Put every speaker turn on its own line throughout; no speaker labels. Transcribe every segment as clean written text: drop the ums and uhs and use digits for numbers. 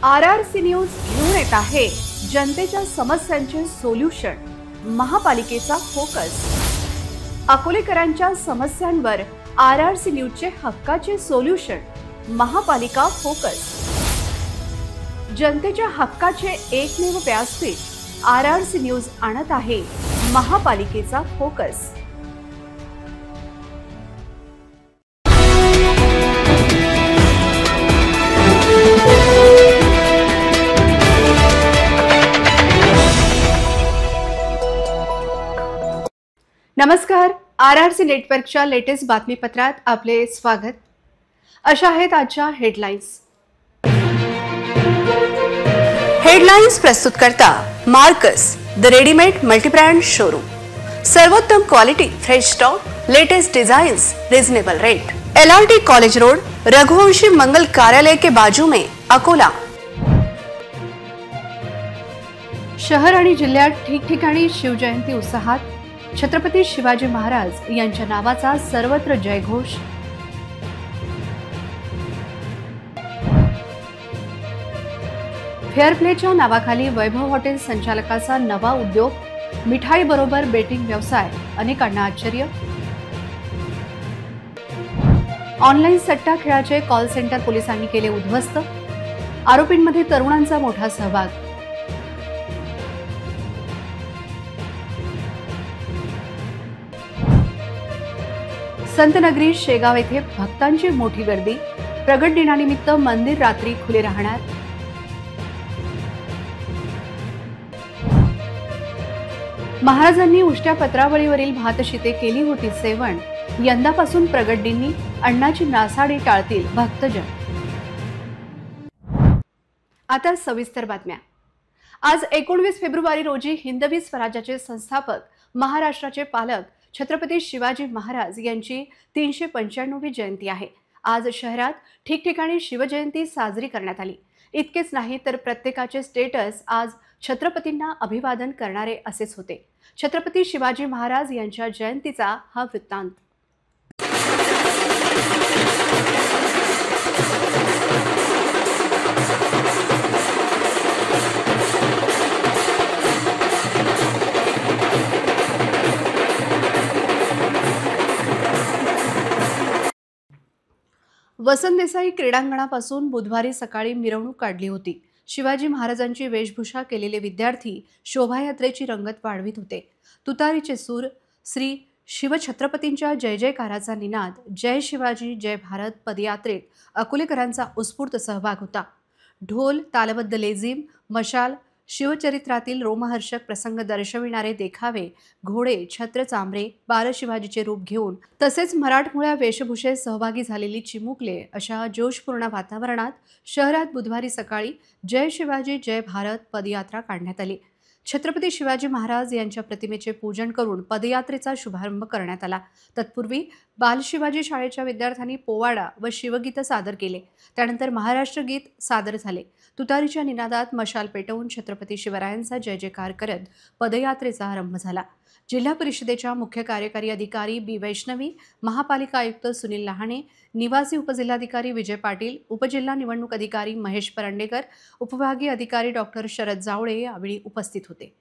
RRC news घेऊन येत आहे जनतेच्या समस्यांचे सोल्युशन, महापालिकेचा फोकस। अकोलेकरांच्या समस्यांवर RRC न्यूजचे हक्काचे सोल्युशन, महापालिका फोकस। जनतेच्या हक्काचे एकमेव व्यासपीठ RRC न्यूज आणत आहे महापालिकेचा फोकस। नमस्कार, RRC नेटवर्कच्या लेटेस्ट बातमीपत्रात आपले स्वागत। अशा आहेत आजच्या हेडलाइन्स प्रस्तुत करता Marcus the readymade multibrand showroom. सर्वोत्तम quality, fresh stock, latest designs, reasonable rate. LRT college road, Raghuvanshi Mangal Karyalay के बाजू में, अकोला। शहर आणि जिल्ह्यात ठिकठिकाणी शिवजयंती उत्साहात। छत्रपती शिवाजी महाराज यांच्या नावाचा सर्वत्र जयघोष। फेअर प्लेच्या नावाखाली वैभव हॉटेल संचालकाचा नवा उद्योग, मिठाई बरोबर बेटिंग व्यवसाय, अनेकांना आश्चर्य। ऑनलाईन सट्टा खेळाचे कॉल सेंटर पोलिसांनी केले उद्ध्वस्त, आरोपींमध्ये तरुणांचा मोठा सहभाग। संतनगरी शेगाव येथे भक्तांची मोठी गर्दी, प्रगट दिनानिमित्त मंदिर रात्री खुले राहणार। महाराजांनी उष्ट्या पत्रावळीवरील भातशिते केली होती सेवण, यंदापासून प्रगट दिनी अण्णाची नासाडी टाळतील भक्तजन। आता सविस्तर बातम्या। आज 19 फेब्रुवारी रोजी हिंदवी स्वराज्याचे संस्थापक, महाराष्ट्राचे पालक छत्रपती शिवाजी महाराज यांची 395वी जयंती आहे। आज शहरात ठिकठिकाणी शिवजयंती साजरी करण्यात आली। इतकेच नाही तर प्रत्येकाचे स्टेटस आज छत्रपतींना अभिवादन करणारे असेच होते। छत्रपती शिवाजी महाराज यांच्या जयंतीचा हा वृत्तांत। वसंत देसाई क्रीडांगणापासून बुधवारी सकाळी मिरवणूक काढली होती। शिवाजी महाराजांची वेशभूषा केलेले विद्यार्थी शोभायात्रेची रंगत वाढवित होते। तुतारीचे सूर, श्री शिवछत्रपतींच्या जय जयकाराचा निनाद, जय शिवाजी जय भारत पदयात्रेत अकोलेकरांचा उत्स्फूर्त सहभाग होता। ढोल, तालबद्ध लेझिम, मशाल, शिवचरित्रातील रोमहर्षक प्रसंग दर्शविणारे देखावे, घोडे, छत्र चांबरे, बालशिवाजीचे रूप घेऊन तसेच मराठमोळ्या वेशभूषेत सहभागी झालेली चिमुकले अशा जोशपूर्ण वातावरणात शहरात बुधवारी सकाळी जय शिवाजी जय भारत पदयात्रा काढण्यात आली। छत्रपती शिवाजी महाराज यांच्या प्रतिमेचे पूजन करून पदयात्रेचा शुभारंभ करण्यात आला। तत्पूर्वी बालशिवाजी शाळेच्या विद्यार्थ्यांनी पोवाडा व शिवगीत सादर केले। त्यानंतर महाराष्ट्र गीत सादर झाले। तुतारीच्या निनादात मशाल पेटवून छत्रपती शिवरायांचा जय जयकार करत पदयात्रेचा आरंभ झाला। जिल्हा परिषदेच्या मुख्य कार्यकारी अधिकारी बी वैष्णवी, महापालिका आयुक्त सुनील लहाणे, निवासी उपजिल्हाधिकारी विजय पाटील, उपजिल्हा निवडणूक अधिकारी महेश परंडेकर, उपविभागीय अधिकारी डॉक्टर शरद जावळे यावेळी उपस्थित होते।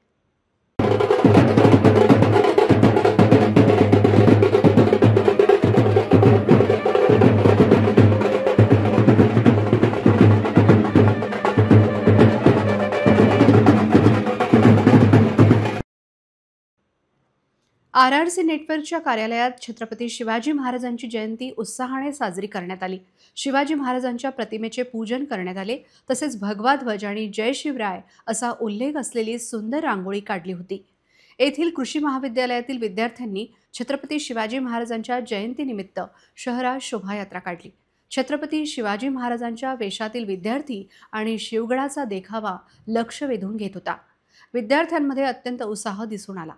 RRC नेटवर्कच्या कार्यालयात छत्रपती शिवाजी महाराजांची जयंती उत्साहाने साजरी करण्यात आली। शिवाजी महाराजांच्या प्रतिमेचे पूजन करण्यात आले। तसेच भगवा ध्वज आणि जय शिवराय असा उल्लेख असलेली सुंदर रांगोळी काढली होती। येथील कृषी महाविद्यालयातील विद्यार्थ्यांनी छत्रपती शिवाजी महाराजांच्या जयंतीनिमित्त शहरात शोभायात्रा काढली। छत्रपती शिवाजी महाराजांच्या वेशातील विद्यार्थी आणि शिवगडाचा देखावा लक्ष वेधून घेत होता। विद्यार्थ्यांमध्ये अत्यंत उत्साह दिसून आला।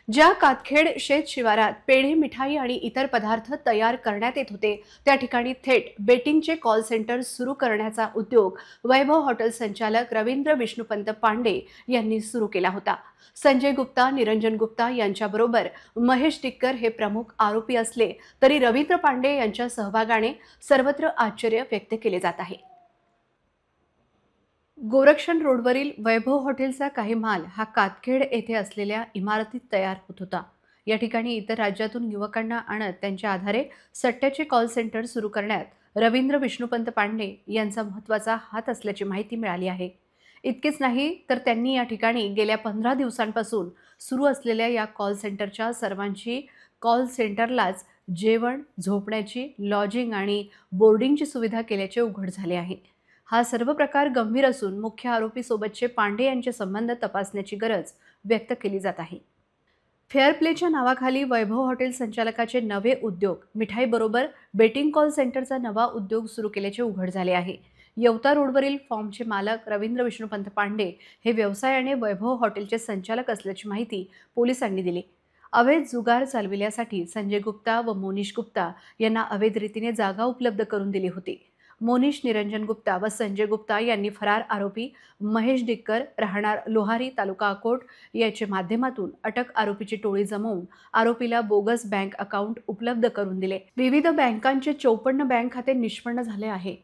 ज्या कातखेड शेत शिवारात पेढे, मिठाई आणि इतर पदार्थ तयार करण्यात येत होते त्या ठिकाणी थेट बेटिंगचे कॉल सेंटर सुरू करण्याचा उद्योग वैभव हॉटेल संचालक रवींद्र विष्णुपंत पांडे यांनी सुरू केला होता। संजय गुप्ता, निरंजन गुप्ता यांच्याबरोबर महेश टिक्कर हे प्रमुख आरोपी असले तरी रवींद्र पांडे यांच्या सहभागाने सर्वत्र आश्चर्य व्यक्त केले जात आहे। गोरक्षण रोडवरील वैभव हॉटेलचा काही माल हा कातखेड येथे असलेल्या इमारतीत तयार होत होता. या ठिकाणी इतर राज्यातून युवकांना आणत त्यांच्या आधारे सट्ट्याचे कॉल सेंटर सुरू करण्यात रवींद्र विष्णुपंत पांडे यांचा महत्त्वाचा हात असल्याची माहिती मिळाली आहे. इतकेच नाही तर त्यांनी या ठिकाणी गेल्या 15 दिवसांपासून सुरू असलेल्या या कॉल सेंटरच्या सर्वांची कॉल सेंटरलाच जेवण, झोपण्याची, लॉजिंग आणि बोर्डिंगची सुविधा केल्याचे उघड झाले आहे. हा सर्व प्रकार गंभीर असून मुख्य आरोपी सोबतचे पांडे यांचे संबंध तपासण्याची गरज व्यक्त केली जात आहे. फेअर प्लेच्या नावाखाली वैभव हॉटेल संचालकाचे नवे उद्योग, मिठाईबरोबर बेटिंग कॉल सेंटरचा नवा उद्योग सुरू केल्याचे उघड झाले आहे. येवता रोडवरील फॉर्मचे मालक रवींद्र विष्णुपंत पांडे हे व्यवसायाने वैभव हॉटेलचे संचालक असल्याची माहिती पोलिसांनी दिली. अवैध जुगार चालविण्यासाठी संजय गुप्ता व मोनिश गुप्ता यांना अवैध रीतीने जागा उपलब्ध करून दिली होती. मोनिश निरंजन गुप्ता व संजय गुप्ता यांनी फरार आरोपी महेश डिक्कर राहणार लोहारी तालुका अकोट याच्या माध्यमातून अटक आरोपीची टोळी जमवून आरोपीला बोगस बँक अकाउंट उपलब्ध करून दिले. विविध बँकांचे 54 बँक खाते निष्पन्न झाले आहे.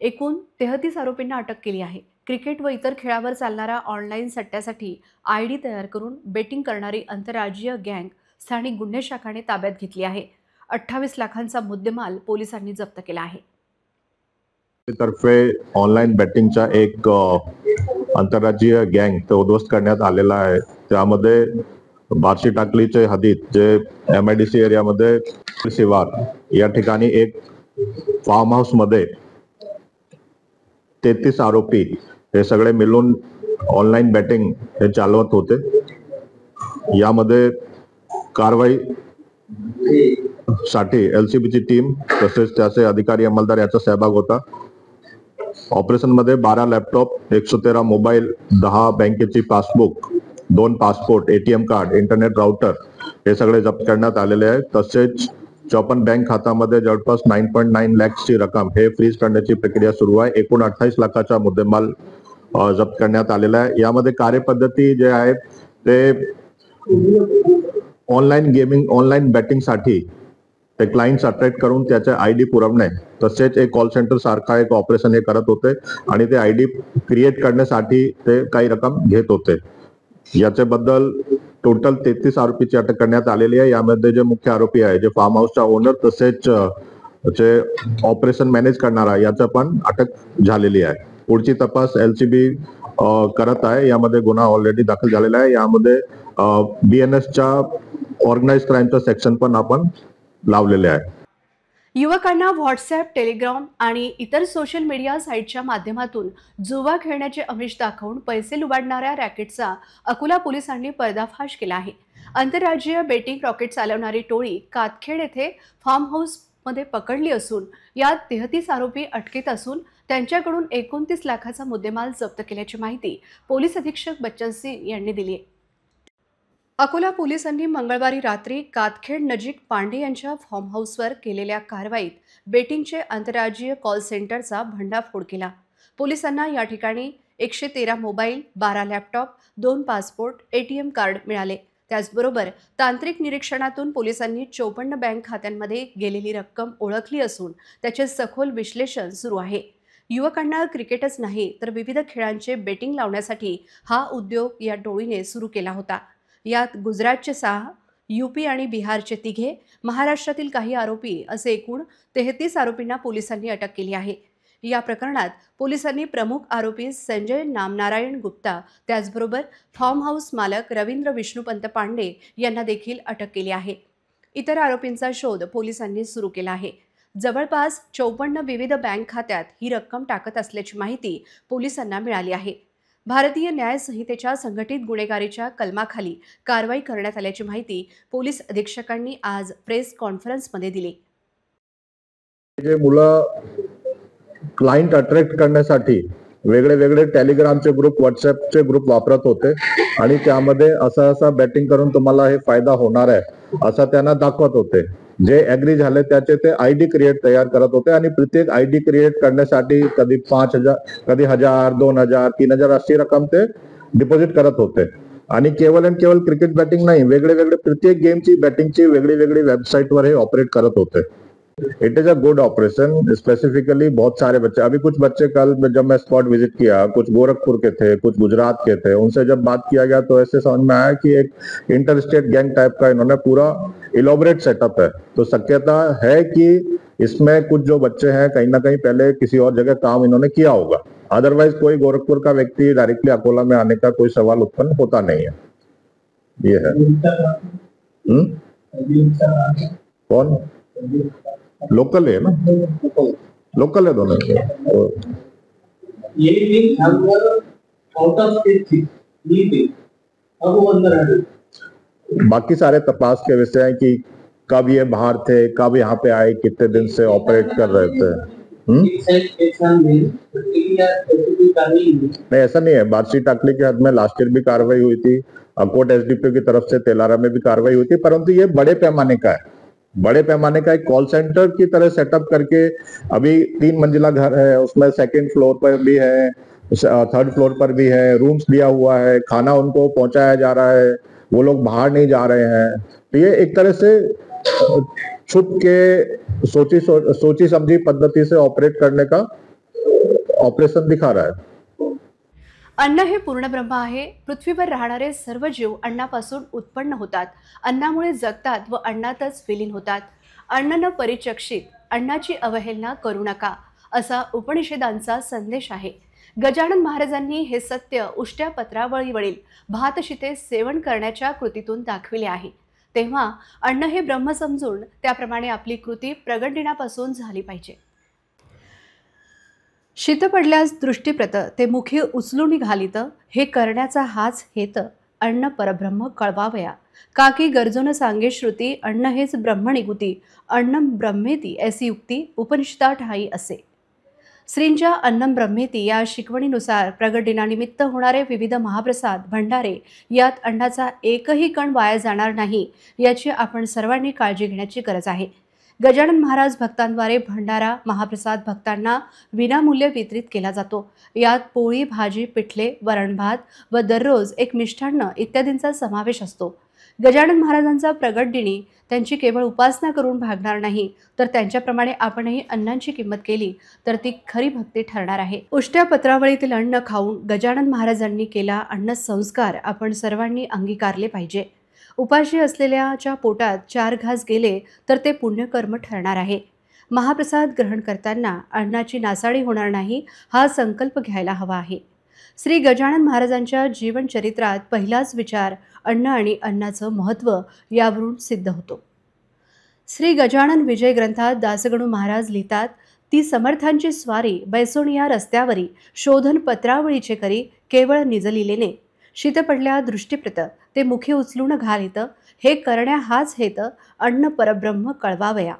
एकूण 33 आरोपींना अटक केली आहे. क्रिकेट व इतर खेळावर चालणारा ऑनलाईन सट्ट्यासाठी आयडी तयार करून बेटिंग करणारी आंतरराज्यीय गँग स्थानिक गुन्हे शाखाने ताब्यात घेतली आहे. 28 लाखांचा मुद्देमाल पोलिसांनी जप्त केला आहे.
तर्फे ऑनलाईन बेटिंगचा एक आंतरराज्यीय गँग तो उद्ध्वस्त करण्यात आलेला आहे. त्यामध्ये बार्शी टाकलीचे हदीत जे MIDC एरियामध्ये शिवार या ठिकाणी एक फार्म हाऊस मध्ये 33 आरोपी हे सगळे मिळून ऑनलाईन बेटिंग हे चालवत होते. यामध्ये कारवाई साठी LCBची टीम तसेच त्याचे अधिकारी अंमलदार याचा सहभाग होता. ऑपरेशन मध्ये 12 लॅपटॉप, 113 मोबाईल, 10 बँकेची passbook, 2 passport, ATM card, internet router हे सगळे जप्त करण्यात आलेले आहे. तसेच 54 बँक खात्यामध्ये जवळपास 9.9 लाखची रक्कम हे फ्रीज करण्याची प्रक्रिया सुरू आहे. एकूण 28 लाखाचा मुद्देमाल जप्त करण्यात आलेला आहे. यामध्ये कार्यपद्धती जे आहे ते ऑनलाईन गेमिंग, ऑनलाईन बेटिंग साठी ते क्लायंट्स अट्रॅक्ट करून त्याचे ID पुरवणे तसेच एक कॉल सेंटर सारखा एक ऑपरेशन हे करत होते आणि ते ID क्रिएट करण्यासाठी ते काही रक्कम घेत होते. याच्याबद्दल टोटल 33 आरोपीची अटक करण्यात आलेली आहे. यामध्ये जे मुख्य आरोपी आहे, जे फार्म हाऊसचा ओनर तसेच जे ऑपरेशन मॅनेज करणारा याचा पण अटक झालेली आहे. पुढची तपास LCB करत आहे. यामध्ये गुन्हा ऑलरेडी दाखल झालेला आहे. यामध्ये BNSच्या ऑर्गनाइज्ड क्राईमचा सेक्शन पण आपण लावलेले आहे.
युवकांना व्हॉट्सॲप, टेलिग्राम आणि इतर सोशल मीडिया साईटच्या माध्यमातून जुवा खेळण्याचे आमिष दाखवून पैसे लुबाडणाऱ्या रॅकेटचा अकोला पोलिसांनी पर्दाफाश केला आहे. आंतरराज्यीय बेटिंग रॉकेट चालवणारी टोळी कातखेड येथे फार्म हाऊसमध्ये पकडली असून यात 33 आरोपी अटकेत असून त्यांच्याकडून 29 लाखाचा मुद्देमाल जप्त केल्याची माहिती पोलीस अधीक्षक बच्चन सिंग यांनी दिली आहे. अकोला पोलिसांनी मंगळवारी रात्री कातखेड नजीक पांडे यांच्या फार्म हाऊसवर केलेल्या कारवाईत बेटिंगचे आंतरराज्यीय कॉल सेंटरचा भंडाफोड केला. पोलिसांना या ठिकाणी 113 mobile, 12 laptop, 2 passport, ATM card मिळाले. त्याचबरोबर तांत्रिक निरीक्षणातून पोलिसांनी 54 बँक खात्यांमध्ये गेलेली रक्कम ओळखली असून त्याचे सखोल विश्लेषण सुरू आहे. युवकांना क्रिकेटच नाही तर विविध खेळांचे बेटिंग लावण्यासाठी हा उद्योग या टोळीने सुरू केला होता. यात गुजरातचे 6, UP आणि बिहारचे 3, महाराष्ट्रातील काही आरोपी असे एकूण 33 आरोपींना पोलिसांनी अटक केली आहे. या प्रकरणात पोलिसांनी प्रमुख आरोपी संजय नामनारायण गुप्ता त्याचबरोबर फार्म हाऊस मालक रवींद्र विष्णुपंत पांडे यांना देखील अटक केली आहे. इतर आरोपींचा शोध पोलिसांनी सुरू केला आहे. जवळपास 54 विविध बँक खात्यात ही रक्कम टाकत असल्याची माहिती पोलिसांना मिळाली आहे. भारतीय न्याय संहितेच्या संघटित गुन्हेगारीच्या कलमाखाली कारवाई करण्यात आल्याची माहिती पोलीस अधीक्षकांनी आज प्रेस कॉन्फरन्समध्ये दिली.
जे मुलं क्लायंट अट्रॅक्ट करण्यासाठी वेगळे वेगळे टेलिग्रामचे ग्रुप, व्हॉट्सअपचे ग्रुप वापरत होते आणि त्यामध्ये असा बेटिंग करून तुम्हाला हे फायदा होणार आहे असं त्यांना दाखवत होते. जे ऍग्री झाले त्याचे ते ID क्रिएट तयार करत होते आणि प्रत्येक ID क्रिएट करण्यासाठी कधी 5,000, कधी 1,000, 2,000, 3,000 अशी रक्कम ते डिपॉझिट करत होते. आणि केवळ क्रिकेट बॅटिंग नाही, वेगळे वेगळे प्रत्येक गेमची बॅटिंगची वेगळी वेगळी वेबसाईटवर हे ऑपरेट करत होते. It is a good operation. Specifically बहुत सारे बच्चे, अभी कुछ बच्चे कल जब मैं स्पॉट विजिट किया, कुछ गोरखपुर के थे, कुछ गुजरात के थे, उनसे जब बात किया गया तो ऐसे समझ में आया कि एक इंटर स्टेट गैंग टाइप का इन्होंने पूरा इलोबरेट सेटअप है। तो शक्यता है कि इसमें कुछ जो बच्चे हैं कहीं ना कहीं पहले किसी और जगह काम इन्होंने किया होगा। अदरवाइज कोई गोरखपुर का व्यक्ति डायरेक्टली अकोला में आने का कोई सवाल उत्पन्न होता नहीं है। ये है। कौन? लोकल है ना, लोकल है दोनों। तो
ये भी हम आउट ऑफ स्टेट थी, ये थी अब वो अंदर आ गई।
बाकी सारे तपास के विषय हैं कि कब ये बाहर थे, कब यहाँ पे आए, कितने दिन से ऑपरेट कर रहे थे। नहीं, ऐसा नहीं है। बार्शी टाकली के हद में लास्ट ईयर भी कार्रवाई हुई थी, अकोट एसडीपीओ की तरफ से तेलारा में भी कार्रवाई हुई थी, परंतु ये बड़े पैमाने का है। बड़े पैमाने का एक कॉल सेंटर की तरह सेटअप करके, अभी 3 मंजिला घर है, उसमें सेकंड फ्लोर पर भी है, थर्ड फ्लोर पर भी है, रूम्स दिया हुआ है, खाना उनको पहुंचाया जा रहा है, वो लोग बाहर नहीं जा रहे हैं। तो ये एक तरह से छुप के सोची समझी पद्धति से ऑपरेट करने का ऑपरेशन दिखा रहा है।
अन्न हे पूर्ण ब्रह्म आहे। पृथ्वीवर राहणारे सर्व जीव अन्नापासून उत्पन्न होतात, अन्नामुळे जगतात व अन्नातच विलीन होतात। अन्न न परिचक्षित, अन्नाची अवहेलना करू नका, असा उपनिषदांचा संदेश आहे। गजानन महाराजांनी हे सत्य उष्ट्या पत्रावळीवरील भातशिते सेवन करण्याच्या कृतीतून दाखविले आहे। तेव्हा अन्न हे ब्रह्म समजून त्याप्रमाणे आपली कृती प्रगट दिनापासून झाली पाहिजे। शीत पडल्यास दृष्टीप्रत ते मुखी उचलून घालित, हे करण्याचा हाच हेत, अन्न परब्रह्म कळवावया। काकी गरजून सांगे श्रुती, अन्न हेच ब्रह्म निगुती, अन्नम ब्रह्मेती ऐसी युक्ती उपनिषदा ठाई असे। श्रींच्या अन्नम ब्रह्मेती या शिकवणीनुसार प्रगट दिनानिमित्त होणारे विविध महाप्रसाद भंडारे यात अन्नाचा एकही कण वाया जाणार नाही, याची आपण सर्वांनी काळजी घेण्याची गरज आहे। गजानन महाराज भक्तांद्वारे भंडारा महाप्रसाद भक्तांना विनामूल्य वितरित केला जातो। यात पोळी, भाजी, पिठले, वरण भात व दररोज एक मिष्टान्न इत्यादींचा समावेश असतो। गजानन महाराजांचा प्रगट दिनी त्यांची केवळ उपासना करून भागणार नाही, तर त्यांच्याप्रमाणे आपणही अन्नाची किंमत केली तर ती खरी भक्ती ठरणार आहे। उष्ट्या पत्रावळीतील अन्न खाऊन गजानन महाराजांनी केला अन्न संस्कार आपण सर्वांनी अंगीकारले पाहिजे। उपाशी असलेल्याच्या पोटात 4 घास गेले तर ते पुण्यकर्म ठरणार आहे। महाप्रसाद ग्रहण करताना अन्नाची नासाडी होणार नाही, हा संकल्प घ्यायला हवा आहे। श्री गजानन महाराजांच्या जीवनचरित्रात पहिलाच विचार अन्न आणि अन्नाचं महत्त्व यावरून सिद्ध होतो। श्री गजानन विजय ग्रंथात दासगणू महाराज लिहितात, ती समर्थांची स्वारी बैसोनिया रस्त्यावरी, शोधन पत्रावळीचे करी, केवळ निजलिलेने। शीत पडल्या दृष्टीप्रत ते मुखी उचलून घालित, हे करण्या हाच हेत, अन्न परब्रह्म कळवावया।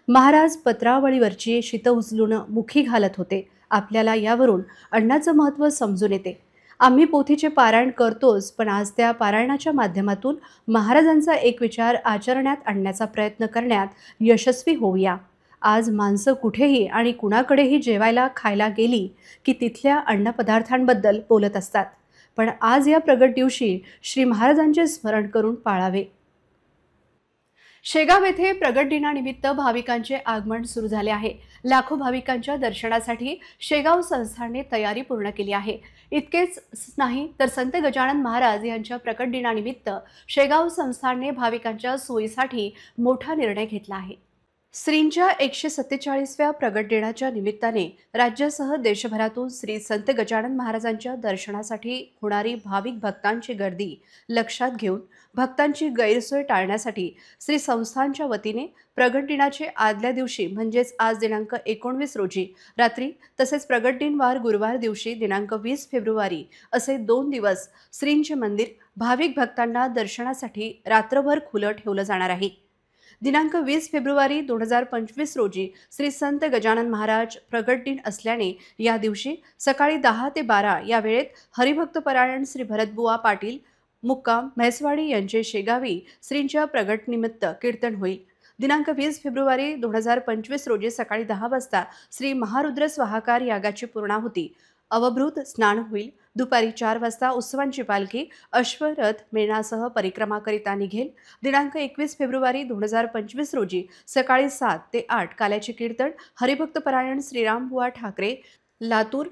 महाराज पत्रावळीवरची शीत उचलून मुखी घालत होते। आपल्याला यावरून अन्नाचं महत्त्व समजून येते। आम्ही पोथीचे पारायण करतोच, पण आज त्या पारायणाच्या माध्यमातून महाराजांचा एक विचार आचरणात आणण्याचा प्रयत्न करण्यात यशस्वी होऊया। आज माणसं कुठेही आणि कुणाकडेही जेवायला खायला गेली की तिथल्या अन्नपदार्थांबद्दल बोलत असतात, पण आज या प्रगट दिवशी श्री महाराजांचे स्मरण करून पाळावे। शेगाव येथे प्रगट दिनानिमित्त भाविकांचे आगमन सुरू झाले आहे। लाखो भाविकांच्या दर्शनासाठी शेगाव संस्थानने तयारी पूर्ण केली आहे। इतकेच नाही तर संत गजानन महाराज यांच्या प्रकट दिनानिमित्त शेगाव संस्थानने भाविकांच्या सोयीसाठी मोठा निर्णय घेतला आहे। श्रींच्या 147व्या प्रगट दिनाच्या निमित्ताने राज्यासह देशभरातून श्री संत गजानन महाराजांच्या दर्शनासाठी होणारी भाविक भक्तांची गर्दी लक्षात घेऊन भक्तांची गैरसोय टाळण्यासाठी श्री संस्थानच्या वतीने प्रगट दिनाचे आदल्या दिवशी म्हणजेच आज दिनांक 19 रोजी रात्री तसेच प्रगट दिन वार गुरुवार दिवशी दिनांक 20 फेब्रुवारी असे 2 दिवस श्रींचे मंदिर भाविक भक्तांना दर्शनासाठी रात्रभर खुलं ठेवलं जाणार आहे। दिनांक 20 फेब्रुवारी 2025 रोजी श्री संत गजानन महाराज प्रगट दिन असल्याने या दिवशी सकाळी 10 ते 12 या वेळेत हरिभक्तपरायण श्री भरतबुवा पाटील मुक्काम म्हैसवाडी यांचे शेगावी श्रींच्या प्रगट निमित्त कीर्तन होईल। दिनांक 20 फेब्रुवारी 2025 रोजी सकाळी 10 वाजता श्री महारुद्र स्वाहाकार यागाची पूर्णाहुती, अवभृत स्नान होईल। दुपारी 4 वाजता उत्सवांची पालखी अश्वरथ मेळासह परिक्रमाकरिता निघेल. दिनांक 21 फेब्रुवारी 2025 रोजी सकाळी 7 ते 8 काल्याचे कीर्तन हरिभक्तपरायण श्रीरामबुवा ठाकरे लातूर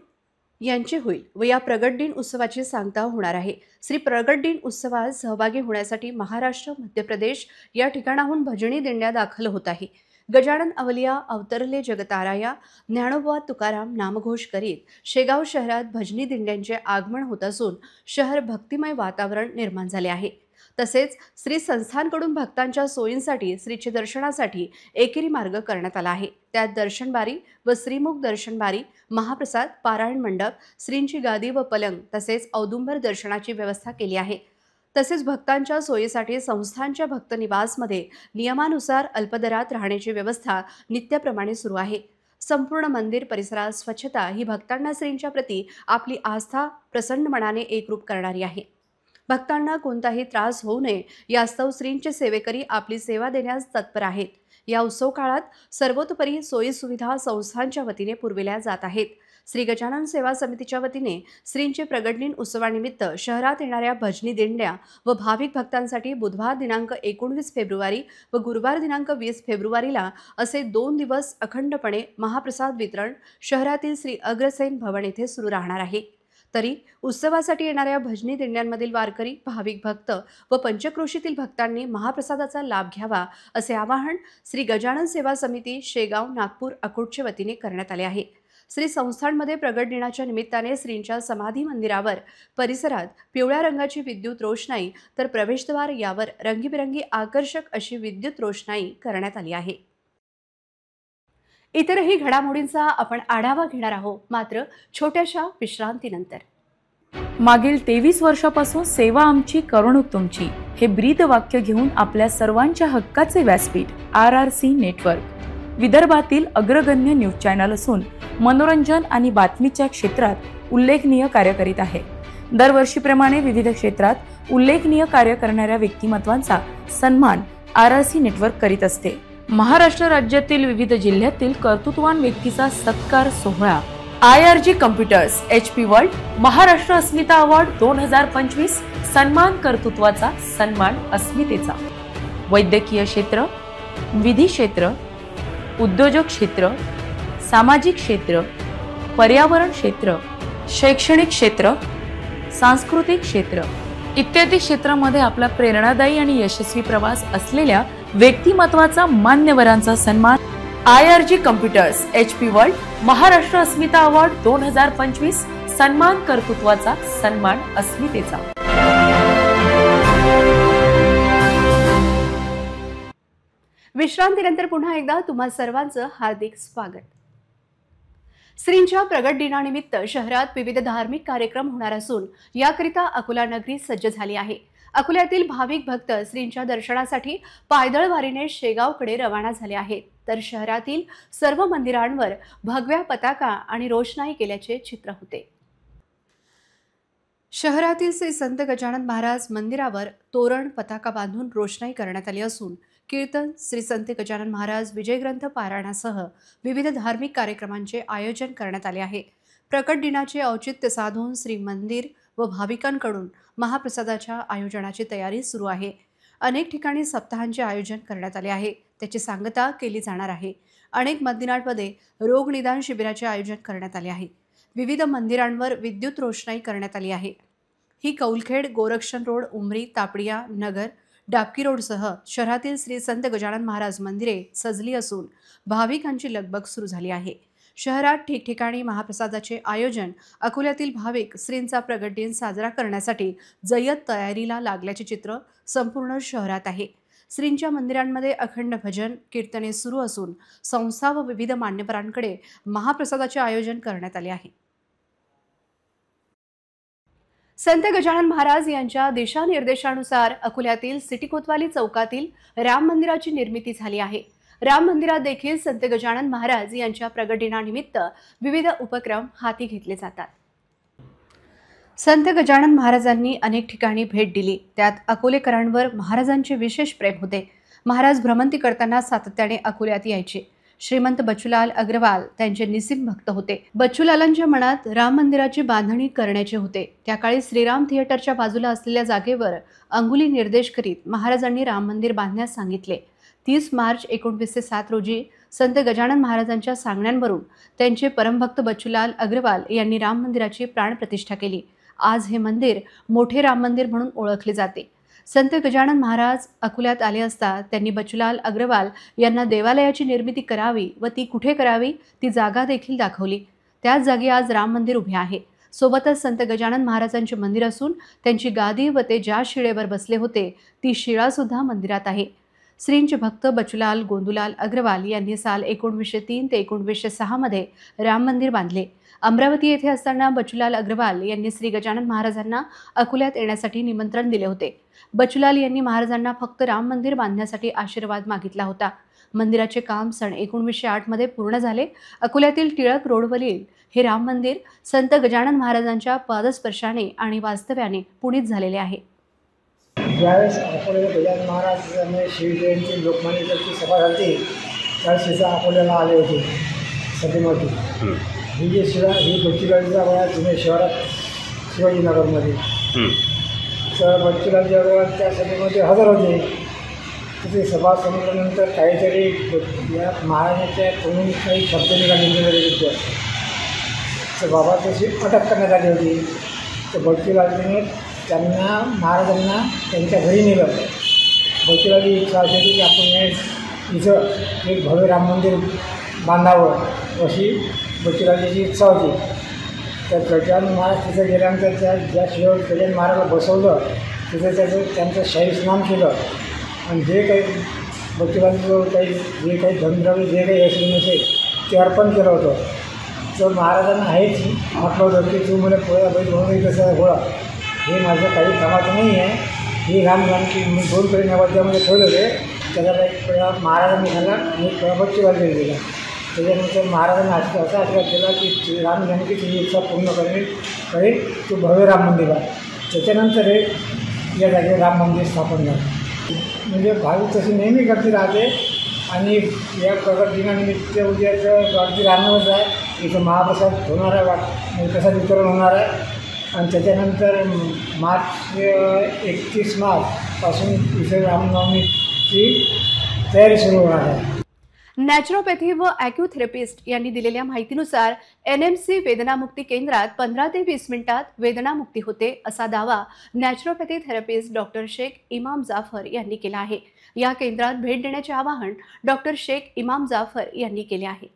यांचे होईल व या प्रगट दिन उत्सवाची सांगता होणार आहे. श्री प्रगट दिन उत्सवात सहभागी होण्यासाठी महाराष्ट्र, मध्य प्रदेश या ठिकाणाहून भजनी दिंड्या दाखल होत आहे. गजानन अवलिया अवतरले जगताराया ज्ञानोबा तुकाराम नामघोष करीत शेगाव शहरात भजनी दिंड्यांचे आगमन होत असून शहर भक्तिमय वातावरण निर्माण झाले आहे. तसेच श्री संस्थानकडून भक्तांच्या सोयींसाठी श्रीचे दर्शनासाठी एकेरी मार्ग करण्यात आला आहे. त्यात दर्शनबारी व श्रीमुख दर्शनबारी, महाप्रसाद, पारायण मंडप, श्रींची गादी व पलंग तसेच औदुंबर दर्शनाची व्यवस्था केली आहे. तसेच भक्तांच्या सोयीसाठी संस्थानच्या भक्त निवासमध्ये नियमानुसार अल्पदरात राहण्याची व्यवस्था नित्यप्रमाणे सुरू आहे. संपूर्ण मंदिर परिसरात स्वच्छता ही भक्तांना श्रींच्या प्रती आपली आस्था प्रसन्न मनाने एकरूप करणारी आहे. भक्तांना कोणताही त्रास होऊ नये यास्तव श्रींचे सेवेकरी आपली सेवा देण्यास तत्पर आहेत. या उत्सव काळात सर्वतोपरी सोयीसुविधा संस्थांच्या वतीने पुरविल्या जात आहेत. श्री गजानन सेवा समितीच्या वतीने श्रींचे प्रगट दिन उत्सवानिमित्त शहरात येणाऱ्या भजनी दिंड्या व भाविक भक्तांसाठी बुधवार दिनांक 19 फेब्रुवारी व गुरुवार दिनांक 20 फेब्रुवारीला असे 2 दिवस अखंडपणे महाप्रसाद वितरण शहरातील श्री अग्रसेन भवन येथे सुरू राहणार आहे. तरी उत्सवासाठी येणाऱ्या भजनी दिंड्यांमधील वारकरी, भाविक भक्त व पंचक्रोशीतील भक्तांनी महाप्रसादाचा लाभ घ्यावा असे आवाहन श्री गजानन सेवा समिती शेगाव, नागपूर, अकोटच्या वतीने करण्यात आले आहे. श्री संस्थानमध्ये प्रगट दिनाच्या निमित्ताने श्रींच्या समाधी मंदिरावर परिसरात पिवळ्या रंगाची विद्युत रोषणाई तर प्रवेशद्वार यावर रंगीबिरंगी आकर्षक अशी विद्युत रोषणाई करण्यात आली आहे. इतरही घडामोडींचा आपण आढावा घेणार आहोत, मात्र छोट्याशा विश्रांतीनंतर.
मागील 23 वर्षापासून सेवा आमची, करमणूक तुमची हे ब्रीद वाक्य घेऊन आपल्या सर्वांच्या हक्काचे व्यासपीठ RRC नेटवर्क विदर्भातील अग्रगण्य न्यूज चॅनल असून मनोरंजन आणि बातमीच्या क्षेत्रात उल्लेखनीय कार्य करीत आहे. दरवर्षीप्रमाणे विविध क्षेत्रात उल्लेखनीय कार्य करणाऱ्या व्यक्तिमत्वांचा सन्मान RRC नेटवर्क करीत असते. महाराष्ट्र राज्यातील विविध जिल्ह्यातील कर्तृत्ववान व्यक्तीचा सत्कार सोहळा IRG computers HP world Maharashtra Asmita award 2025 सन्मान कर्तृत्वाचा सन्मान अस्मितेचा. वैद्यकीय क्षेत्र, विधी क्षेत्र, उद्योजक क्षेत्र, सामाजिक क्षेत्र, पर्यावरण क्षेत्र, शैक्षणिक क्षेत्र, सांस्कृतिक क्षेत्र इत्यादी क्षेत्रामध्ये आपला प्रेरणादायी आणि यशस्वी प्रवास असलेल्या व्यक्तिमत्वाचा मान्यवरांचा सन्मान IRG computers HP world Maharashtra Asmita award 2025 सन्मान कर्तृत्वाचा सन्मान अस्मितेचा.
विश्रांतीनंतर पुन्हा एकदा तुम्हा सर्वांचं हार्दिक स्वागत. श्रींच्या प्रगट दिनानिमित्त शहरात विविध धार्मिक कार्यक्रम होणार असून याकरिता अकोला नगरी सज्ज झाली आहे. अकोल्यातील भाविक भक्त श्रींच्या दर्शनासाठी पायदळ वारीने शेगावकडे रवाना झाले आहेत, तर शहरातील सर्व मंदिरांवर भगव्या पताका आणि रोषणाई केल्याचे चित्र होते. शहरातील श्री संत गजानन महाराज मंदिरावर तोरण, पताका बांधून रोषणाई करण्यात आली असून कीर्तन, श्री संत गजानन महाराज विजयग्रंथ पारायणासह विविध धार्मिक कार्यक्रमांचे आयोजन करण्यात आले आहे. प्रकट दिनाचे औचित्य साधून श्री मंदिर व भाविकांकडून महाप्रसादाच्या आयोजनाची तयारी सुरू आहे. अनेक ठिकाणी सप्ताहांचे आयोजन करण्यात आले आहे, त्याची सांगता केली जाणार आहे. अनेक मंदिरांमध्ये रोग निदान शिबिराचे आयोजन करण्यात आले आहे. विविध मंदिरांवर विद्युत रोषणाई करण्यात आली आहे. ही कौलखेड, गोरक्षण रोड, उमरी, तापडिया, नगर, डाबकी रोडसह शहरातील श्री संत गजानन महाराज मंदिरे सजली असून भाविकांची लगबग सुरू झाली आहे. शहरात ठिकठिकाणी महाप्रसादाचे आयोजन अकोल्यातील भाविक श्रींचा प्रगट दिन साजरा करण्यासाठी जय्यत तयारीला लागल्याचे चित्र संपूर्ण शहरात आहे. श्रींच्या मंदिरांमध्ये अखंड भजन, कीर्तने सुरू असून संस्था व विविध मान्यवरांकडे महाप्रसादाचे आयोजन करण्यात आले आहे. संत गजानन महाराज यांच्या दिशानिर्देशानुसार अकोल्यातील सिटी कोतवाली चौकातील राम मंदिराची निर्मिती झाली आहे. राम मंदिरात देखील संत गजानन महाराज यांच्या प्रगट दिनानिमित्त विविध उपक्रम हाती घेतले जातात. संत गजानन महाराजांनी अनेक ठिकाणी भेट दिली, त्यात अकोलेकरांवर महाराजांचे विशेष प्रेम होते. महाराज भ्रमंती करताना सातत्याने अकोल्यात यायचे. श्रीमंत बचूलाल अग्रवाल त्यांचे निसीम भक्त होते. बचूलालांच्या मनात राम मंदिराची बांधणी करण्याचे होते. त्या काळी श्रीराम थिएटरच्या बाजूला असलेल्या जागेवर अंगुली निर्देश करीत महाराजांनी राम मंदिर बांधण्यास सांगितले. 30 मार्च 1907 रोजी संत गजानन महाराजांच्या सांगण्यावरून त्यांचे परमभक्त बचूलाल अग्रवाल यांनी राम मंदिराची प्राणप्रतिष्ठा केली. आज हे मंदिर मोठे राम मंदिर म्हणून ओळखले जाते. संत गजानन महाराज अकोल्यात आले असता त्यांनी बचूलाल अग्रवाल यांना देवालयाची निर्मिती करावी व ती कुठे करावी ती जागा देखील दाखवली. त्याच जागी आज राम मंदिर उभे आहे. सोबतच संत गजानन महाराजांचे मंदिर असून त्यांची गादी व ते ज्या शिळेवर बसले होते ती शिळा सुद्धा मंदिरात आहे. श्रींचे भक्त बचूलाल गोंदूलाल अग्रवाल यांनी साल 1903 ते 1906 मध्ये राम मंदिर बांधले. अमरावती येथे असताना बचूलाल अग्रवाल यांनी श्री गजानन महाराजांना अकोल्यात येण्यासाठी निमंत्रण दिले होते. बचूलाल यांनी महाराजांना फक्त राम मंदिर बांधण्यासाठी आशीर्वाद मागितला होता. मंदिराचे काम सन 1908 मध्ये पूर्ण झाले. अकोल्यातील टिळक रोडवरील हे राम मंदिर संत गजानन महाराजांच्या पादस्पर्शाने आणि वास्तव्याने पुनीत झालेले आहे.
ज्यावेळेस अकोल्याला गजानन महाराजांनी शिवजयंती लोकमान्य टिळकांची सभा झाली त्यावेळेस शिवसा अकोल्याला आले होते सभेमध्ये. ही जी शिळा ही बचूलालच्या वयात जुने शहरात शिवाजीनगरमध्ये. तर बचूलालच्या वयात त्या सभेमध्ये हजर होते. तिथे सभा संपल्यानंतर काहीतरी या महाराजांच्या तोंडून काही शब्द निघाले विरुद्ध. तर बाबा तशी अटक करण्यात आली होती. तर बचूलालने त्यांना महाराजांना त्यांच्या घरी नेलं. बचूलालची इच्छा अशी होती की आपण इथं एक भव्य राम मंदिर बांधावं अशी बचूलालची इच्छा होती. तर गजानन महाराज तिथं गेल्यानंतर त्या ज्या शिवावर गजानन महाराजला बसवलं तिथं त्यांचं शाही स्नान केलं आणि जे काही बचूलालचं जे काही धनद्रव्य जे काही असेल नसेल ते अर्पण केलं होतं. तर महाराजांना हेच म्हटलं होतं की तू मला पोळ्या बैल म्हणून कसं गोळा हे माझं काही कामाचं नाही आहे. ही रामजानकी मी 2 पेढे नैवेद्यामध्ये ठेवले होते. त्याला एक पेढा महाराजांनी खाल्ला आणि एक पेढा बचूलालला दिला. त्याच्यानंतर महाराजांनी असा आशीर्वाद केला की रामजानकी तुझी इच्छा पूर्ण करेल तू भव्य राम मंदिर आहे. त्याच्यानंतर हे या जागेवर राम मंदिर स्थापन झालं. म्हणजे भाविक तशी नेहमी गर्दी राहते आणि या प्रगत दिनानिमित्त उद्याचं अगदी रामनवमीच आहे. इथं महाप्रसाद होणार आहे, प्रसाद वितरण होणार आहे. आणि त्याच्यानंतर मार्च 31 मार्चपासून इथे रामनवमीची तयारी सुरू होणार आहे.
नॅचरोपॅथी व ॲक्युथेरपिस्ट यांनी दिलेल्या माहितीनुसार NMC वेदनामुक्ती केंद्रात 15 ते 20 मिनिटात वेदनामुक्ती होते असा दावा नॅचरोपॅथी थेरपिस्ट डॉक्टर शेख इमाम जाफर यांनी केला आहे. या केंद्रात भेट देण्याचे आवाहन डॉक्टर शेख इमाम जाफर यांनी केले आहे.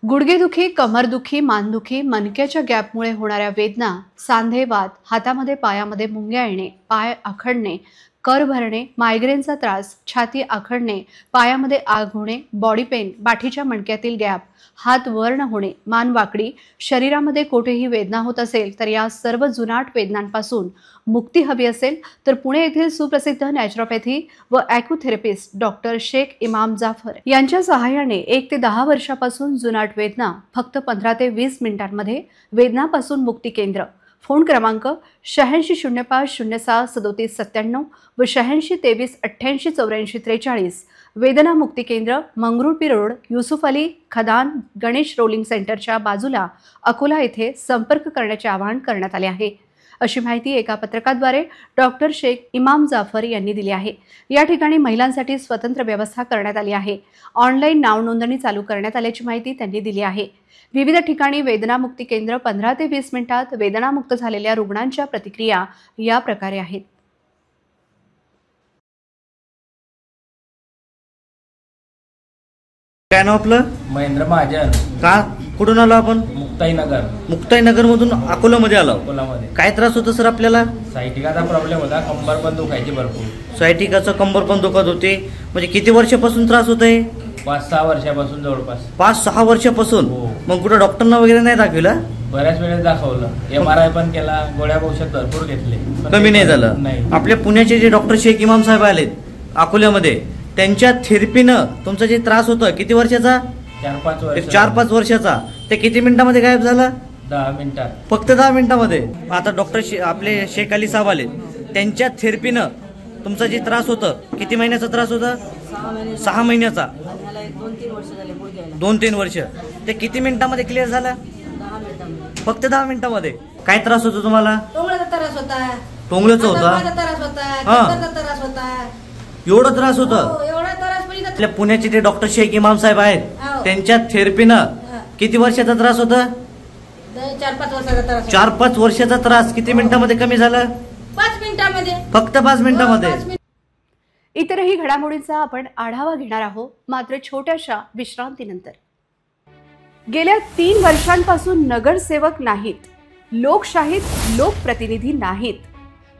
गुडघेदुखी, कमरदुखी, मानदुखी, मणक्याच्या गॅपमुळे होणाऱ्या वेदना, सांधेवात, हातामध्ये पायामध्ये मुंग्या येणे, पाय आखडणे, कर भरणे, मायग्रेनचा त्रास, छाती आखडणे, पायामध्ये आग होणे, बॉडी पेन, पाठीच्या मणक्यातील गॅप, हात वर न होणे, मान वाकडी, शरीरामध्ये कोठेही वेदना होत असेल तर या सर्व जुनाट वेदनांपासून मुक्ती हवी असेल तर पुणे येथील सुप्रसिद्ध नॅचरोपॅथी व ॲक्युथेरपिस्ट डॉक्टर शेख इमाम जाफर यांच्या सहाय्याने 1 ते 10 वर्षापासून जुनाट वेदना फक्त 15 ते 20 मिनिटांमध्ये वेदनापासून मुक्ती केंद्र. फोन क्रमांक 8605 06 37 97 व 8623 88 84 43. वेदना मुक्ती केंद्र, मंगरुळपी रोड, युसुफ अली खदान गणेश रोलिंग सेंटरच्या बाजूला, अकोला येथे संपर्क करण्याचे आवाहन करण्यात आले आहे. अशी माहिती एका पत्रकाद्वारे डॉक्टर शेख इमाम जाफर यांनी दिली आहे. या ठिकाणी महिलांसाठी स्वतंत्र व्यवस्था करण्यात आली आहे. ऑनलाईन नाव नोंदणी चालू करण्यात आल्याची माहिती त्यांनी दिली आहे. विविध ठिकाणी वेदनामुक्ती केंद्र 15 ते 20 मिनिटात वेदनामुक्त झालेल्या रुग्णांच्या प्रतिक्रिया या प्रकारे आहेत.
काय नाव आपलं?
महेंद्र महाजन.
का कुठून आलो आपण?
मुक्ताईनगर
मधून अकोलामध्ये आलो.
अकोलामध्ये.
काय त्रास होता सर आपल्याला?
सायटिकाचा प्रॉब्लेम होता, कंबर पण दुखायची भरपूर.
सायटिकाचं कंबर पण दुखत होते. म्हणजे किती वर्षापासून त्रास होत आहे?
5-6 वर्षापासून जवळपास.
5-6 वर्षापासून. मग कुठं डॉक्टरना वगैरे नाही दाखवलं?
बऱ्याच वेळेस दाखवलं, MRI पण केला, गोळ्या औषध भरपूर घेतले,
कमी नाही झालं.
नाही.
आपल्या पुण्याचे जे डॉक्टर शेख इमाम साहेब आलेत अकोल्यामध्ये, त्यांच्या थेरपीनं तुमचा जे त्रास होता किती वर्षाचा? 4-5 वर्षाचा. ते किती मिनिटांमध्ये गायब झाला?
10 मिनिटात.
फक्त 10 मिनिटांमध्ये. आता डॉक्टर आपले शेख अली साहेब आले, त्यांच्या थेरपीनं तुमचा जे त्रास होतं, किती महिन्याचा त्रास होता? 6 महिन्याचा.
आणि ह्याला 2-3 वर्ष झाले गुडघ्याला.
2-3 वर्ष. ते किती मिनिटामध्ये क्लिअर झालं?
10 मिनिटांमध्ये.
फक्त 10 मिनिटामध्ये. काय त्रास होतो तुम्हाला?
टोंगळ्याचा त्रास होता.
टोंगळ्याचा होता?
हातापायाचा त्रास होता. कंबरचा त्रास होता.
एवढा त्रास होता?
हो, एवढा त्रास म्हणजे
आपल्या पुण्याचे ते डॉक्टर शेख इमाम साहेब आहेत,
हो.
त्यांच्या थेरपीनं किती वर्षाचा त्रास होता?
4-5 वर्षाचा त्रास.
4-5 वर्षाचा त्रास किती मिनिटामध्ये कमी झाला?
5 मिनिटांमध्ये.
फक्त 5 मिनिटामध्ये.
हो, 5 मिनिट.
इतरही घडामोडींचा आपण आढावा घेणार आहोत, मात्र छोट्याशा विश्रांतीनंतर. गेल्या 3 वर्षांपासून नगरसेवक नाहीत, लोकशाहीत लोकप्रतिनिधी नाहीत,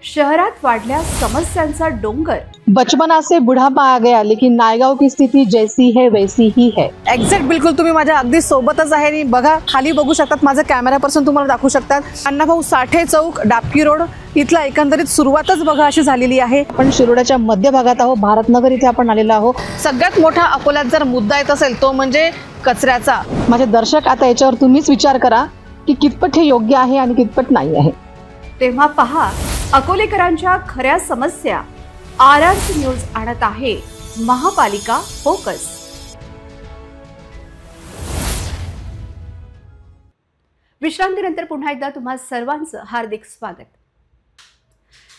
शहरात वाढल्या समस्यांचा डोंगर.
बचपना से बुढ़ापा आ गया, लेकिन नायगाव की स्थिति जैसी है वैसी ही है.
एक्झॅक्ट बिलकुल तुम्ही माझ्या अगदी सोबतच आहे आणि बघा खाली बघू शकतात, माझा कॅमेरा पर्सन तुम्हाला दाखवू शकतात. अण्णाभाऊ साठे चौक, डाबकी रोड इथला एकंदरीत सुरुवातच बघा अशी झालेली आहे.
आपण शिरोड्याच्या मध्यभागात आहोत, भारतनगर इथे आपण आलेलो आहोत.
सगळ्यात मोठा अकोल्यात जर मुद्दा येत असेल तो म्हणजे कचऱ्याचा.
माझे दर्शक आता याच्यावर तुम्हीच विचार करा की कितपत हे योग्य आहे आणि कितपत नाही आहे.
तेव्हा पहा अकोलेकरांच्या खऱ्या समस्या. RRC न्यूज आणत आहे महापालिका फोकस. विश्रांतीनंतर पुन्हा एकदा तुम्हा सर्वांचं हार्दिक स्वागत.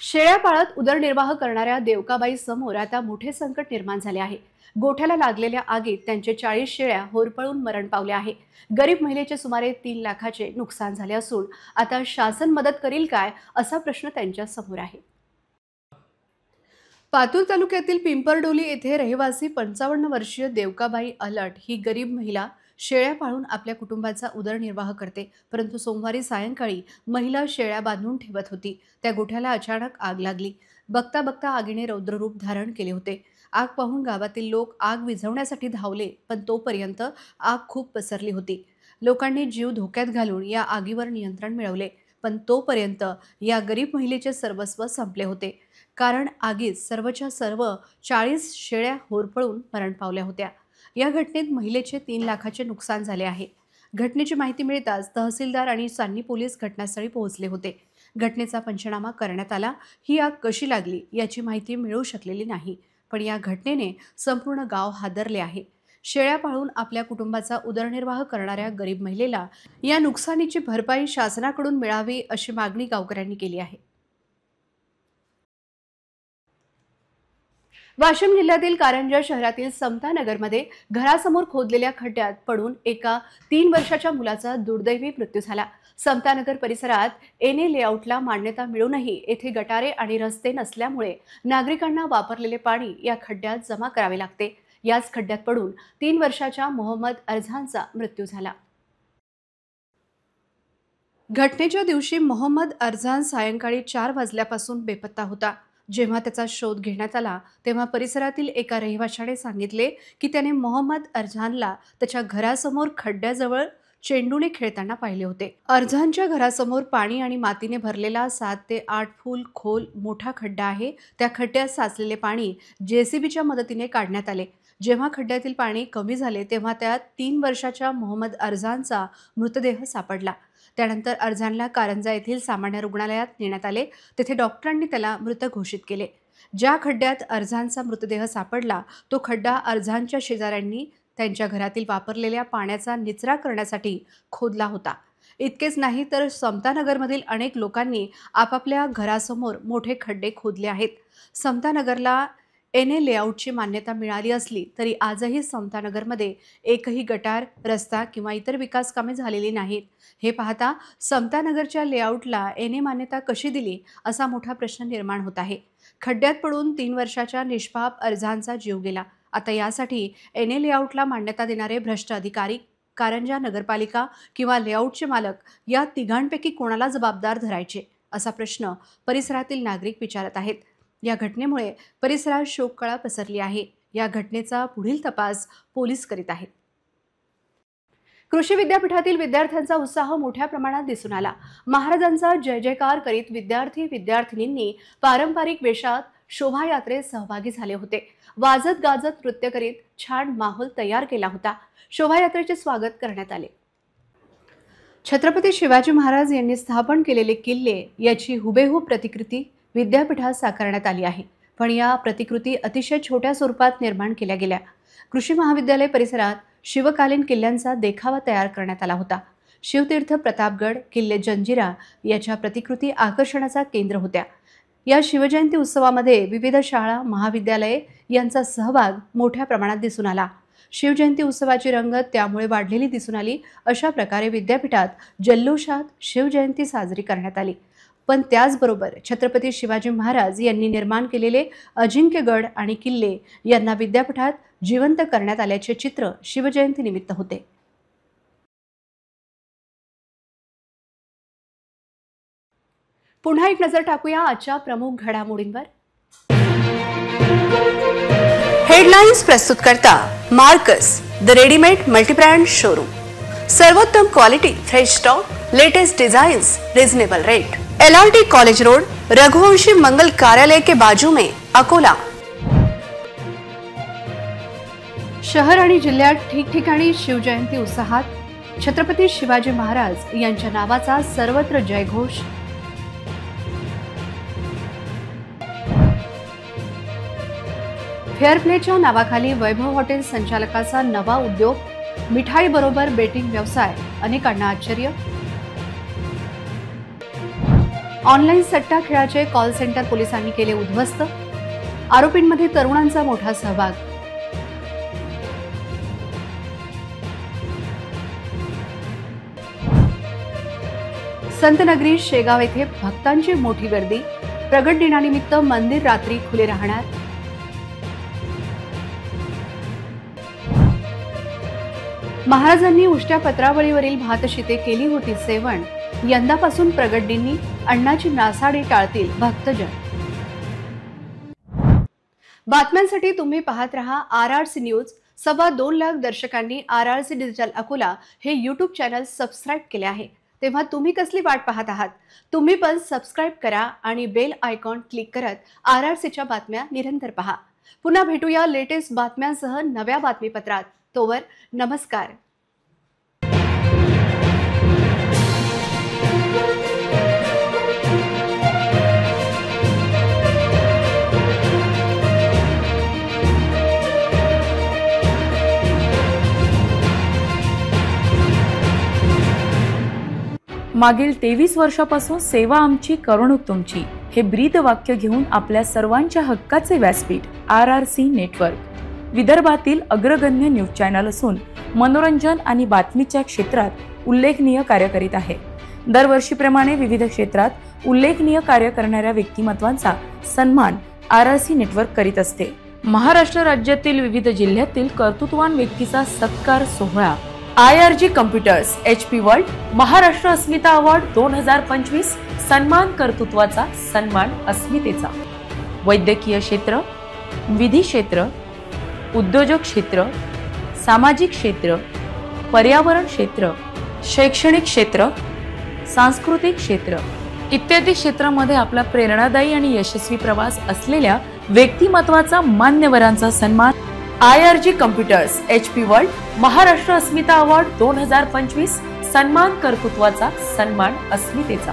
शेळ्या पाळत उदरनिर्वाह करणाऱ्या देवकाबाई समोर आता मोठे संकट निर्माण झाले आहे. गोठ्याला लागलेल्या आगीत त्यांचे 40 शेळ्या होरपळून मरण पावल्या आहे. गरीब महिलेचे सुमारे 3 लाखाचे नुकसान झाले असून आता शासन मदत करील काय असा प्रश्न त्यांच्या समोर आहे. पातूर तालुक्यातील पिंपरडोली येथे रहिवासी 55 वर्षीय देवकाबाई अलट ही गरीब महिला शेळ्या पाळून आपल्या कुटुंबाचा उदरनिर्वाह करते. परंतु सोमवारी सायंकाळी महिला शेळ्या बांधून ठेवत होती. त्या गोठ्याला अचानक आग लागली. बघता बघता आगीने रौद्ररूप धारण केले होते. आग पाहून गावातील लोक आग विझवण्यासाठी धावले, पण तोपर्यंत आग खूप पसरली होती. लोकांनी जीव धोक्यात घालून या आगीवर नियंत्रण मिळवले, पण तोपर्यंत या गरीब महिलेचे सर्वस्व संपले होते. कारण आगीत सर्वच्या सर्व 40 शेळ्या होरपळून मरण पावल्या होत्या. या घटनेत महिलेचे 3 लाखाचे नुकसान झाले आहे. घटनेची माहिती मिळताच तहसीलदार आणि सान्नी पोलीस घटनास्थळी पोहोचले होते. घटनेचा पंचनामा करण्यात आला. ही आग कशी लागली याची माहिती मिळू शकलेली नाही, पण या घटनेने संपूर्ण गाव हादरले आहे. शेळ्या पाळून आपल्या कुटुंबाचा उदरनिर्वाह करणाऱ्या गरीब महिलेला या नुकसानीची भरपाई शासनाकडून मिळावी अशी मागणी गावकऱ्यांनी केली आहे. वाशिम जिल्ह्यातील कारंजा शहरातील समतानगरमध्ये घरासमोर खोदलेल्या खड्ड्यात पडून एका 3 वर्षाच्या मुलाचा दुर्दैवी मृत्यू झाला. समतानगर परिसरात एने लेआउटला मान्यता मिळूनही येथे गटारे आणि रस्ते नसल्यामुळे नागरिकांना वापरलेले पाणी या खड्ड्यात जमा करावे लागते. याच खड्ड्यात पडून 3 वर्षाच्या मोहम्मद अरझानचा मृत्यू झाला. घटनेच्या दिवशी मोहम्मद अरझान सायंकाळी 4 वाजल्यापासून बेपत्ता होता. जेव्हा त्याचा शोध घेण्यात आला तेव्हा परिसरातील एका रहिवाशाने सांगितले की त्याने मोहम्मद अरझानला त्याच्या घरासमोर खड्ड्याजवळ चेंडूने खेळताना पाहिले होते. अरझानच्या घरासमोर पाणी आणि मातीने भरलेला 7 ते 8 फूट खोल मोठा खड्डा आहे. त्या खड्ड्यात साचलेले पाणी JCBच्या मदतीने काढण्यात आले. जेव्हा खड्ड्यातील पाणी कमी झाले तेव्हा त्यात 3 वर्षाच्या मोहम्मद अरझानचा मृतदेह सापडला. त्यानंतर अरझानला कारंजा येथील सामान्य रुग्णालयात नेण्यात आले. तेथे डॉक्टरांनी त्याला मृत घोषित केले. ज्या खड्ड्यात अरझानचा मृतदेह सापडला तो खड्डा अरझानच्या शेजाऱ्यांनी त्यांच्या घरातील वापरलेल्या पाण्याचा निचरा करण्यासाठी खोदला होता. इतकेच नाही तर समतानगरमधील अनेक लोकांनी आपापल्या घरासमोर मोठे खड्डे खोदले आहेत. समतानगरला एने लेआउटची मान्यता मिळाली असली तरी आजही समतानगरमध्ये एकही गटार, रस्ता किंवा इतर विकास कामे झालेली नाहीत. हे पाहता समतानगरच्या लेआउटला एने मान्यता कशी दिली असा मोठा प्रश्न निर्माण होत आहे. खड्ड्यात पडून 3 वर्षाच्या निष्पाप अरझानचा जीव गेला. आता यासाठी एने लेआउटला मान्यता देणारे भ्रष्ट अधिकारी, कारंजा नगरपालिका किंवा लेआउटचे मालक या तिघांपैकी कोणाला जबाबदार धरायचे असा प्रश्न परिसरातील नागरिक विचारत आहेत. या घटनेमुळे परिसरात शोककळा पसरली आहे. या घटनेचा पुढील तपास पोलीस करीत आहेत. कृषी विद्यापीठातील विद्यार्थ्यांचा उत्साह मोठ्या प्रमाणात दिसून आला. महाराजांचा जय जयकार करीत विद्यार्थी-विद्यार्थिनींनी पारंपरिक वेशात शोभायात्रेत सहभागी झाले होते. वाजत गाजत नृत्य करीत छान माहोल तयार केला होता. शोभायात्रेचे स्वागत करण्यात आले. छत्रपती शिवाजी महाराज यांनी स्थापन केलेले किल्ले याची हुबेहूब प्रतिकृती विद्यापीठात साकारण्यात आली आहे. पण या प्रतिकृती अतिशय छोट्या स्वरूपात निर्माण केल्या गेल्या. कृषी महाविद्यालय परिसरात शिवकालीन किल्ल्यांचा देखावा तयार करण्यात आला होता. शिवतीर्थ, प्रतापगड, किल्ले जंजिरा याच्या प्रतिकृती आकर्षणाचा केंद्र होत्या. या शिवजयंती उत्सवामध्ये विविध शाळा, महाविद्यालये यांचा सहभाग मोठ्या प्रमाणात दिसून आला. शिवजयंती उत्सवाची रंगत त्यामुळे वाढलेली दिसून आली. अशा प्रकारे विद्यापीठात जल्लोषात शिवजयंती साजरी करण्यात आली. पण त्याचबरोबर छत्रपती शिवाजी महाराज यांनी निर्माण केलेले अजिंक्य गड आणि किल्ले यांना विद्यापीठात जिवंत करण्यात आल्याचे चित्र शिवजयंती निमित्त होते. पुन्हा एक नजर टाकूया आजच्या प्रमुख घडामोडींवर. हेडलाईन्स प्रस्तुत करता Marcus, the readymade multibrand showroom. सर्वोत्तम quality, fresh stock, latest designs, reasonable rate. LRT college road, Raghuvanshi Mangal Karyalay के बाजू में, अकोला. शहर आणि जिल्ह्यात ठिकठिकाणी शिवजयंती उत्साहात. छत्रपती शिवाजी महाराज यांच्या नावाचा सर्वत्र जयघोष. फेअर प्लेच्या नावाखाली वैभव हॉटेल संचालकाचा नवा उद्योग. मिठाई बरोबर बेटिंग व्यवसाय, अनेकांना आश्चर्य. ऑनलाईन सट्टा खेळाचे कॉल सेंटर पोलिसांनी केले उद्ध्वस्त. आरोपींमध्ये तरुणांचा मोठा सहभाग. संतनगरी शेगाव येथे भक्तांची मोठी गर्दी. प्रगट दिनानिमित्त मंदिर रात्री खुले राहणार. महाराजांनी उष्ट्या पत्रावळीवरील भातशिते केली होती सेवण. यंदापासून प्रगट दिनी अण्णाची नासाडी टाळतील भक्तजन. बातम्यांसाठी तुम्ही पाहत रहा RRC न्यूज. 2.25 लाख दर्शकांनी RRC डिजिटल अकोला हे यूट्यूब चॅनल सबस्क्राईब केले आहे. तेव्हा तुम्ही कसली वाट पाहत आहात? तुम्ही पण सबस्क्राईब करा आणि बेल आयकॉन क्लिक करत RRCच्या बातम्या निरंतर पहा. पुन्हा भेटूया लेटेस्ट बातम्यांसह नव्या बातमीपत्रात. तोवर नमस्कार.
मागील 23 वर्षापासून सेवा आमची, करवणूक तुमची हे ब्रीद वाक्य घेऊन आपल्या सर्वांच्या हक्काचे व्यासपीठ RRC नेटवर्क. विदर्भातील अग्रगण्य न्यूज चॅनल असून मनोरंजन आणि बातमीच्या क्षेत्रात उल्लेखनीय कार्य करीत आहे. दरवर्षीप्रमाणे विविध क्षेत्रात उल्लेखनीय कार्य करणाऱ्या व्यक्तिमत्वांचा सन्मान RRC नेटवर्क करीत असते. महाराष्ट्र राज्यातील विविध जिल्ह्यातील कर्तृत्ववान व्यक्तीचा सत्कार सोहळा. IRG computers, HP world, Maharashtra Asmita award 2025 सन्मान कर्तृत्वाचा, सन्मान अस्मितेचा. वैद्यकीय क्षेत्र, विधी क्षेत्र, उद्योजक क्षेत्र, सामाजिक क्षेत्र, पर्यावरण क्षेत्र, शैक्षणिक क्षेत्र, सांस्कृतिक क्षेत्र इत्यादी क्षेत्रामध्ये आपला प्रेरणादायी आणि यशस्वी प्रवास असलेल्या व्यक्तिमत्वाचा, मान्यवरांचा सन्मान. IRG computers, HP world, Maharashtra Asmita award 2025 सन्मान कर्तृत्वाचा, सन्मान अस्मितेचा.